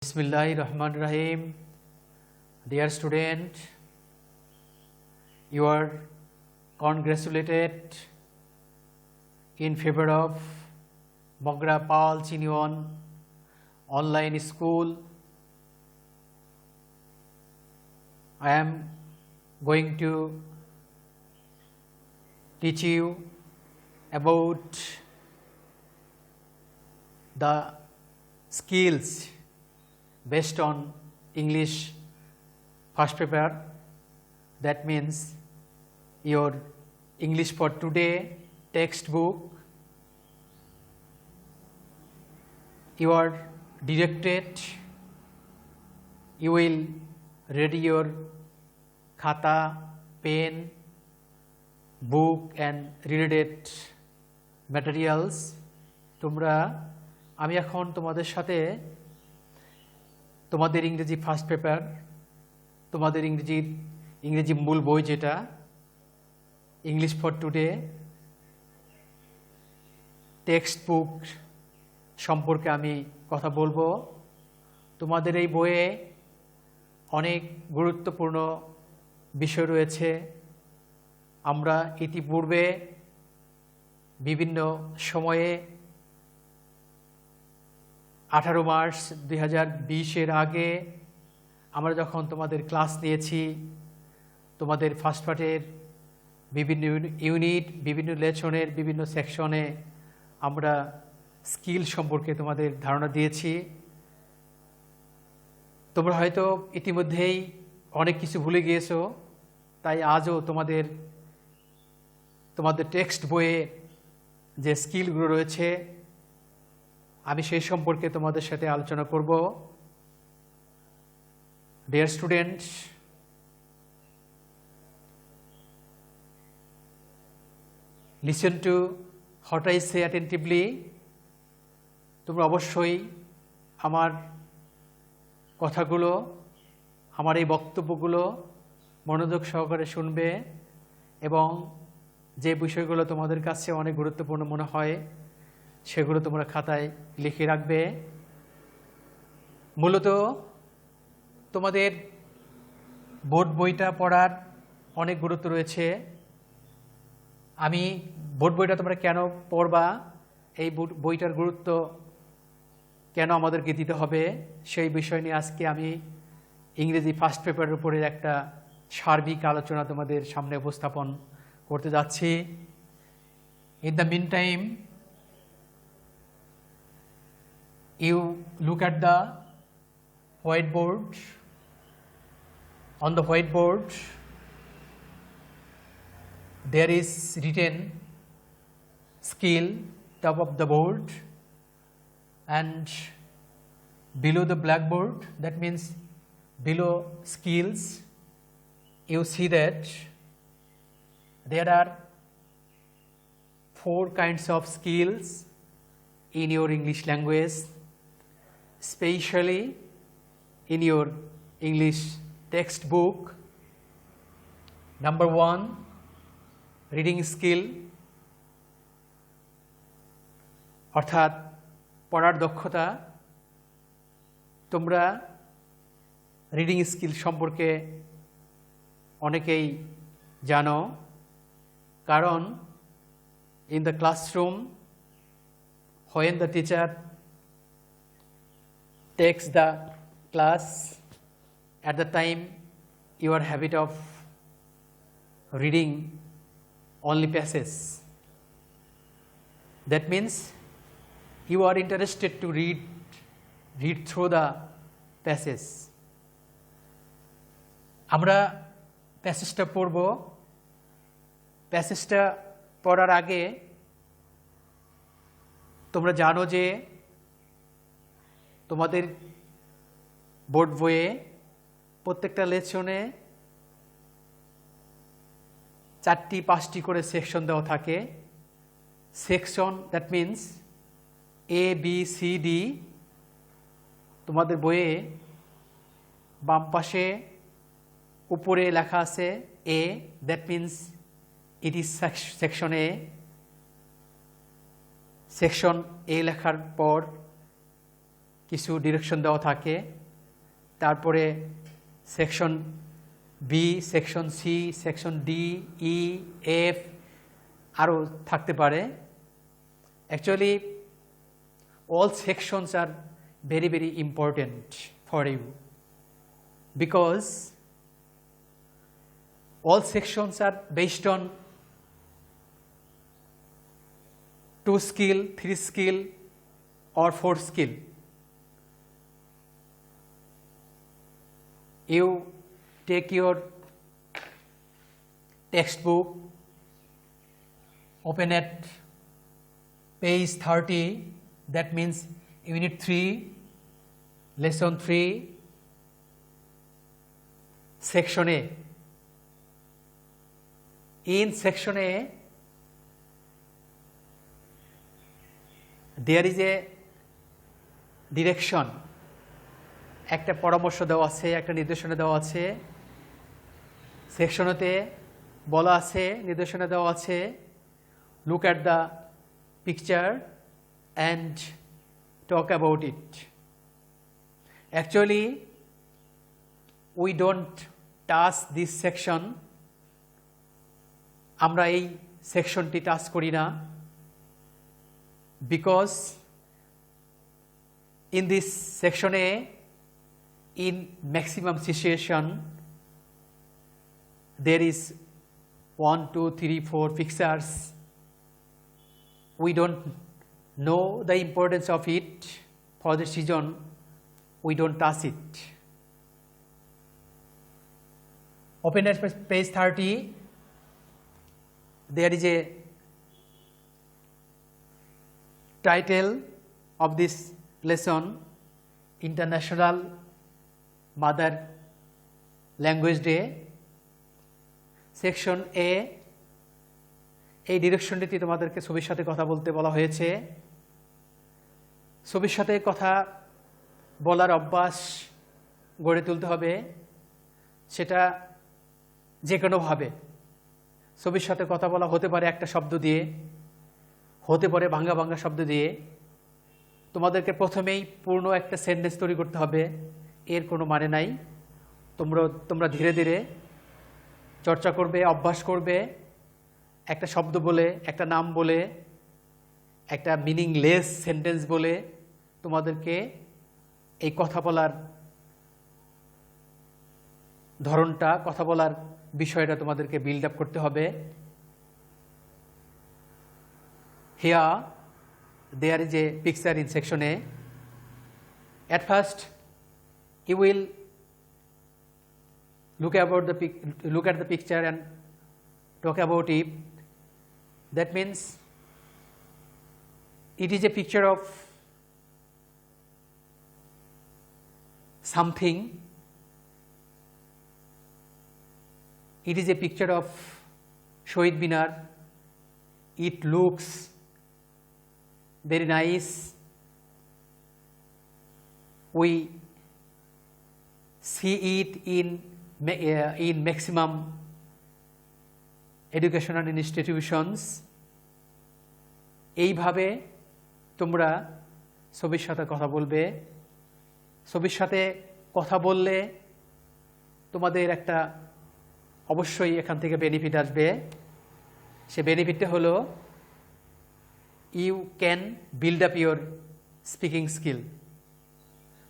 Bismillahirrahmanirrahim. Dear student, you are congratulated in favor of Mogra Paul Chinion online school. I am going to teach you about the skills based on English first paper. That means your English for today textbook. You are directed, you will ready your khata, pen, book and related materials. তোমরা আমি এখন তোমাদের সাথে তোমাদের ইংরেজি first paper, তোমাদের ইংরেজি মূল বই যেটা English for today text book সম্পর্কে আমি কথা বলবো। তোমাদের এই বইয়ে অনেক গুরুত্বপূর্ণ বিষয় রয়েছে। আমরা ইতিপূর্বে বিভিন্ন সময়ে 18 মার্চ 2020 আগে আমরা যখন তোমাদের ক্লাস নিয়েছি, তোমাদের ফার্স্ট পার্টের বিভিন্ন ইউনিট, বিভিন্ন লেসনের বিভিন্ন সেকশনে আমরা স্কিল সম্পর্কে তোমাদের ধারণা দিয়েছি। তোমরা হয়তো ইতিমধ্যেই অনেক কিছু ভুলে গিয়েছো, তাই আজও তোমাদের টেক্সট বইয়ে যে স্কিলগুলো রয়েছে আমি সেই সম্পর্কে তোমাদের সাথে আলোচনা করব। Dear students, listen to what I say attentively. তোমরা অবশ্যই আমার কথাগুলো, আমার এই বক্তব্যগুলো মনোযোগ সহকারে শুনবে এবং যে বিষয়গুলো তোমাদের কাছে অনেক গুরুত্বপূর্ণ মনে হয় সেগুলো তোমরা খাতায় লিখে রাখবে। মূলত তোমাদের বোর্ড বইটা পড়ার অনেক গুরুত্ব রয়েছে। আমি বোর্ড বইটা তোমরা কেন পড়বা, এই বইটার গুরুত্ব কেন আমাদেরকে দিতে হবে, সেই বিষয় নিয়ে আজকে আমি ইংরেজি ফার্স্ট পেপারের উপরে একটা সার্বিক আলোচনা তোমাদের সামনে উপস্থাপন করতে যাচ্ছি। In the meantime, you look at the whiteboard. On the whiteboard there is written skill top of the board, and below the blackboard, that means below skills, you see that there are 4 kinds of skills in your English language, especially in your English textbook. Number 1, reading skill, অর্থাৎ পড়ার দক্ষতা। তোমরা reading skill সম্পর্কে অনেকেই জানো, কারণ in the classroom when the teacher takes the class, at the time your habit of reading only passages. That means you are interested to read through the passage. আমরা প্যাসেজটা পড়ব। প্যাসেজটা পড়ার আগে তোমরা জানো যে তোমাদের বোর্ড বইয়ে প্রত্যেকটা লেসনে 4-5টি করে সেকশন দেওয়া থাকে। Section, that means A, B, C, D। তোমাদের বইয়ে বাম পাশে উপরে লেখা আছে A, that means it is section A। Section A লেখার পর কিছু ডিরেকশন দেওয়া থাকে, তারপরে section B, section C, section D, E, F আরও থাকতে পারে। Actually all sections are very, very important for you because all sections are based on 2 skill, 3 skill or 4 skill. You take your textbook, open at page 30, that means unit 3, lesson 3, section A. In section A, there is a direction, একটা পরামর্শ দেওয়া আছে, একটা নির্দেশনা দেওয়া আছে। সেকশনতে বলা আছে, নির্দেশনা দেওয়া আছে, look at the picture and talk about it. Actually, we don't touch this section. আমরা এই সেকশনটি টাচ করি না, because in this section A, in maximum situation, there is 1, 2, 3, 4 pictures. We don't know the importance of it. For this reason, we don't touch it. Open at page 30. There is a title of this lesson, International Mother Language Day. Section A, এই ডিরেকশনটিতে তোমাদেরকে ছবির সাথে কথা বলতে বলা হয়েছে। ছবির সাথে কথা বলার অভ্যাস গড়ে তুলতে হবে, সেটা যে কোনোভাবে। ছবির সাথে কথা বলা হতে পারে একটা শব্দ দিয়ে, হতে পারে ভাঙ্গা ভাঙ্গা শব্দ দিয়ে। তোমাদেরকে প্রথমেই পূর্ণ একটা সেন্টেন্স তৈরি করতে হবে, এর কোনো মানে নাই। তোমরা ধীরে ধীরে চর্চা করবে, অভ্যাস করবে। একটা শব্দ বলে, একটা নাম বলে, একটা মিনিংলেস সেন্টেন্স বলে তোমাদেরকে এই কথা বলার ধরনটা, কথা বলার বিষয়টা তোমাদেরকে বিল্ড আপ করতে হবে। Here there is a picture in section A. At first you will look at the picture and talk about it. That means it is a picture of something. It is a picture of Shohid Minar. It looks very nice. We see it in maximum educational institutions. এইভাবে তোমরা ছবির সাথে কথা বলবে। ছবির সাথে কথা বললে তোমাদের একটা অবশ্যই এখান থেকে বেনিফিট আসবে। সে বেনিফিটটা হলো you can build up your speaking skill.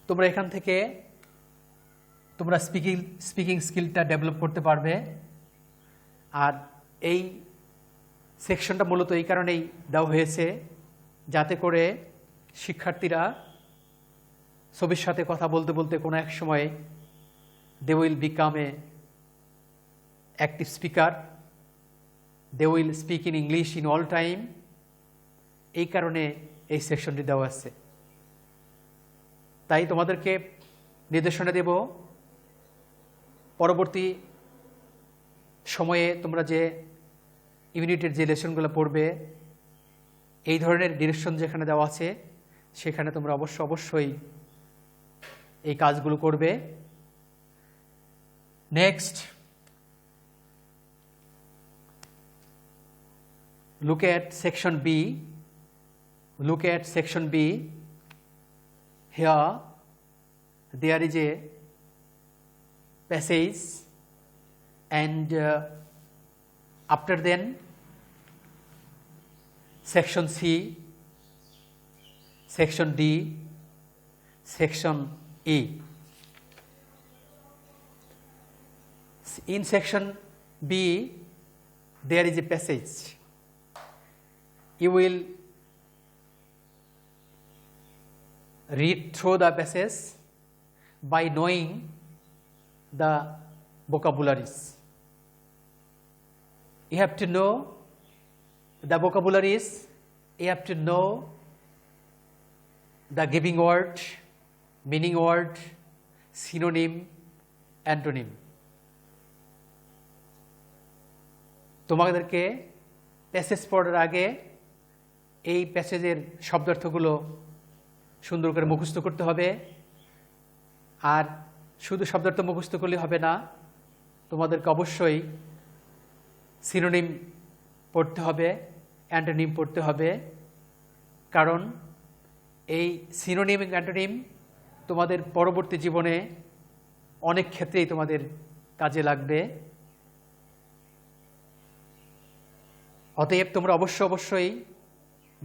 তোমরা এখান থেকে তোমরা স্পিকিং স্কিলটা ডেভেলপ করতে পারবে। আর এই সেকশনটা মূলত এই কারণেই দেওয়া হয়েছে যাতে করে শিক্ষার্থীরা ছবির সাথে কথা বলতে বলতে কোনো এক সময় they will become a active speaker, they will speak in English in all time. এই কারণে এই সেকশনটি দেওয়া আছে। তাই তোমাদেরকে নির্দেশনা দেব, পরবর্তী সময়ে তোমরা যে ইউনিটের যে লেসনগুলো পড়বে, এই ধরনের ডিরেকশন যেখানে দেওয়া আছে সেখানে তোমরা অবশ্যই এই কাজগুলো করবে। Next, look at section B. here there is a passage, and after then section C, section D, section E. In section B, there is a passage. You will read through the passage by knowing the vocabularies. You have to know the vocabularies, you have to know the giving word, meaning word, synonym, antonym. তোমাদেরকে passage পড়ার আগে এই প্যাসেজের শব্দার্থগুলো সুন্দর করে মুখস্থ করতে হবে। আর শুধু শব্দার্থ মুখস্থ করলে হবে না, তোমাদেরকে অবশ্যই সিনোনিম পড়তে হবে, অ্যান্টোনিম পড়তে হবে। কারণ এই সিনোনিম এবং অ্যান্টোনিম তোমাদের পরবর্তী জীবনে অনেক ক্ষেত্রেই তোমাদের কাজে লাগবে। অতএব তোমরা অবশ্যই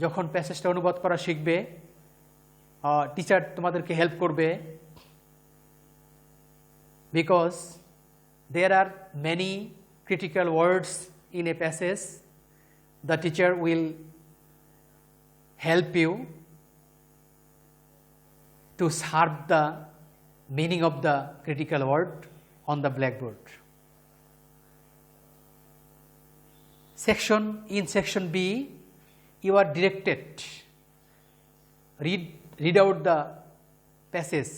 যখন প্যাসেজটা অনুবাদ করা শিখবে, টিচার তোমাদেরকে হেল্প করবে, because there are many critical words in a passage. The teacher will help you to serve the meaning of the critical word on the blackboard. In section B, you are directed, read out the passage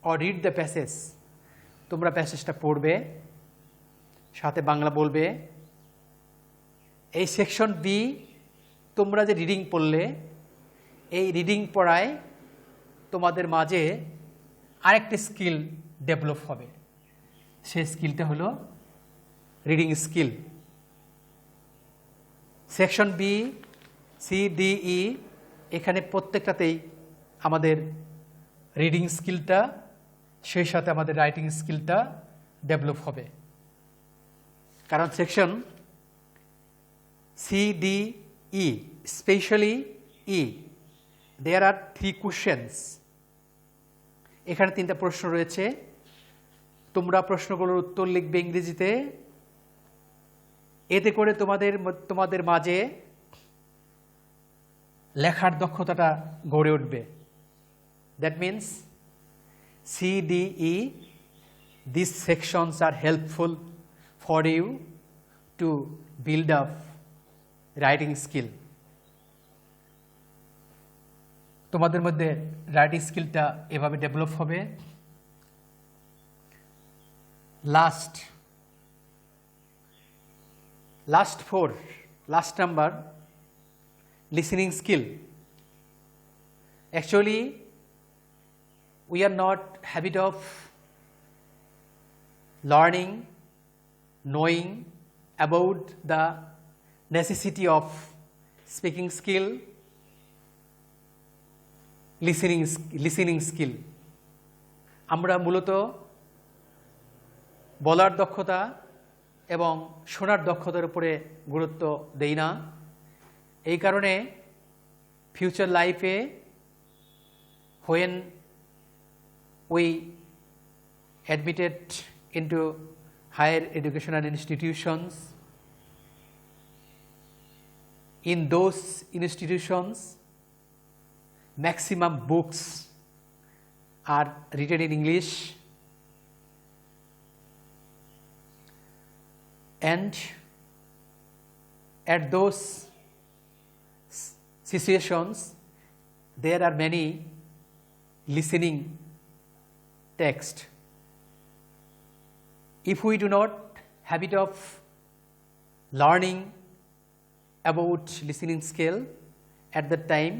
or read the passage. তোমরা প্যাসেজটা পড়বে, সাথে বাংলা বলবে। এই section B তোমরা যে reading পড়লে, এই reading পড়ায় তোমাদের মাঝে আরেকটি স্কিল ডেভেলপ হবে। সেই স্কিলটা হলো reading skill. Section B, C, D, E, এখানে প্রত্যেকটাতেই আমাদের রিডিং স্কিলটা, সেই সাথে আমাদের রাইটিং স্কিলটা ডেভেলপ হবে। কারণ সেকশন সি, ডি, ই, স্পেশালি ই, দেয়ার আর 3 কোশ্চেন্স। এখানে 3টা প্রশ্ন রয়েছে। তোমরা প্রশ্নগুলোর উত্তর লিখবে ইংরেজিতে। এতে করে তোমাদের মাঝে লেখার দক্ষতাটা গড়ে উঠবে। That means C, D, E, these sections are helpful for you to build up writing skill. তোমাদের মধ্যে রাইটিং স্কিলটা এভাবে ডেভেলপ হবে। last number, listening skill. Actually, we are not habit of learning, knowing about the necessity of speaking skill, listening skill. আমরা মূলত বলার দক্ষতা এবং শোনার দক্ষতার উপরে গুরুত্ব দেই না। এই কারণে ফিউচার লাইফে when we admitted into higher educational institutions, in those institutions maximum books are written in English, and at those situations there are many listening text. If we do not habit of learning about listening skill at that time,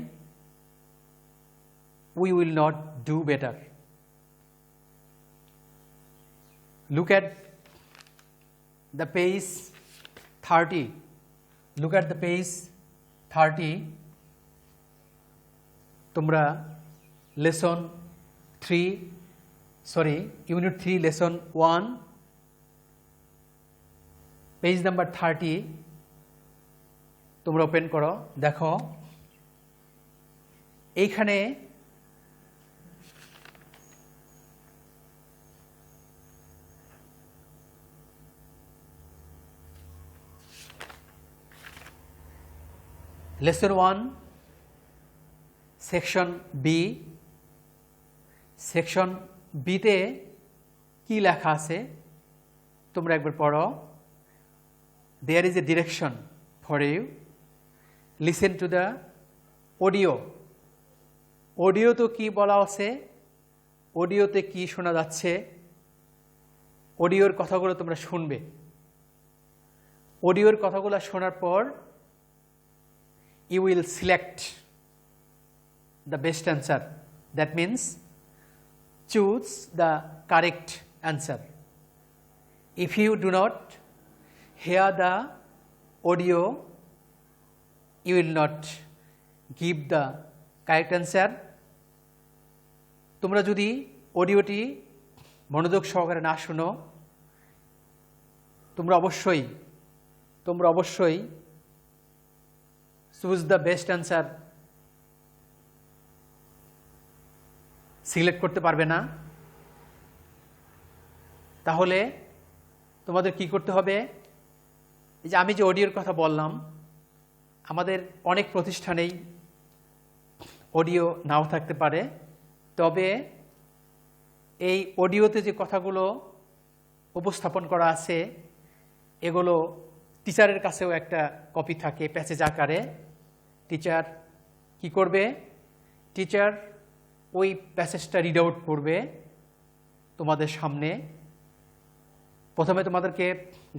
we will not do better. Look at the page 30. Look at the page 30. তোমরা lesson Unit 3 Lesson 1 page number 30 তোমরা open করো। দেখো এইখানে Lesson 1 Section B, Section B তে কি লেখা আছে তোমরা একবার পড়ো। There is a direction for you. Listen to the audio. Audio তো কি বলা আছে, অডিওতে কি শোনা যাচ্ছে, অডিওর কথাগুলো তোমরা শুনবে। অডিওর কথাগুলো শোনার পর you will select the best answer. That means choose the correct answer. If you do not hear the audio, you will not give the correct answer. তোমরা যদি অডিওটি মনোযোগ সহকারে না শুনো, তোমরা অবশ্যই choose the best answer select করতে পারবে না। তাহলে তোমাদের কি করতে হবে, এই যে আমি যে অডিওর কথা বললাম, আমাদের অনেক প্রতিষ্ঠানেই অডিও নাও থাকতে পারে, তবে এই অডিওতে যে কথাগুলো উপস্থাপন করা আছে এগুলো টিচারের কাছেও একটা কপি থাকে প্যাসেজ আকারে। টিচার কি করবে, টিচার ওই প্যাসেজটা রিড আউট করবে তোমাদের সামনে। প্রথমে তোমাদেরকে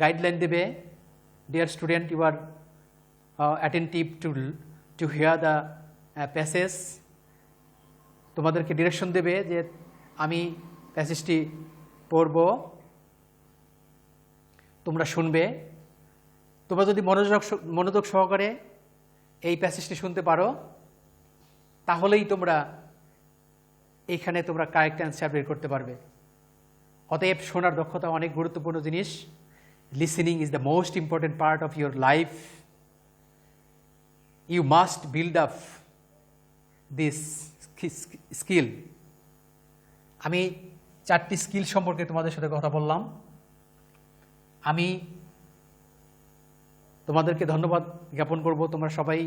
গাইডলাইন দেবে, dear student, you are attentive to hear the passage. তোমাদেরকে ডিরেকশন দেবে যে আমি প্যাসেজটি পড়ব, তোমরা শুনবে। তোমরা যদি মনোযোগ সহকারে এই প্যাসেজটি শুনতে পারো, তাহলেই তোমরা এইখানে তোমরা কারেক্ট অ্যান্সার বের করতে পারবে। অতএব শোনার দক্ষতা অনেক গুরুত্বপূর্ণ জিনিস। Listening is the most important part of your life. You must build up this skill. আমি 4টি স্কিল সম্পর্কে তোমাদের সাথে কথা বললাম। আমি তোমাদেরকে ধন্যবাদ জ্ঞাপন করব, তোমরা সবাই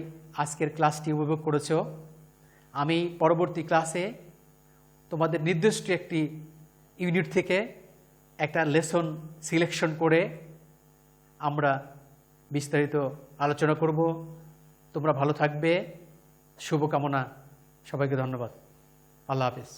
আজকের ক্লাসটি উপভোগ করেছো। আমি পরবর্তী ক্লাসে তোমাদের নির্দিষ্ট একটি ইউনিট থেকে একটা লেসন সিলেকশন করে আমরা বিস্তারিত আলোচনা করব। তোমরা ভালো থাকবে, শুভকামনা। সবাইকে ধন্যবাদ। আল্লাহ হাফেজ।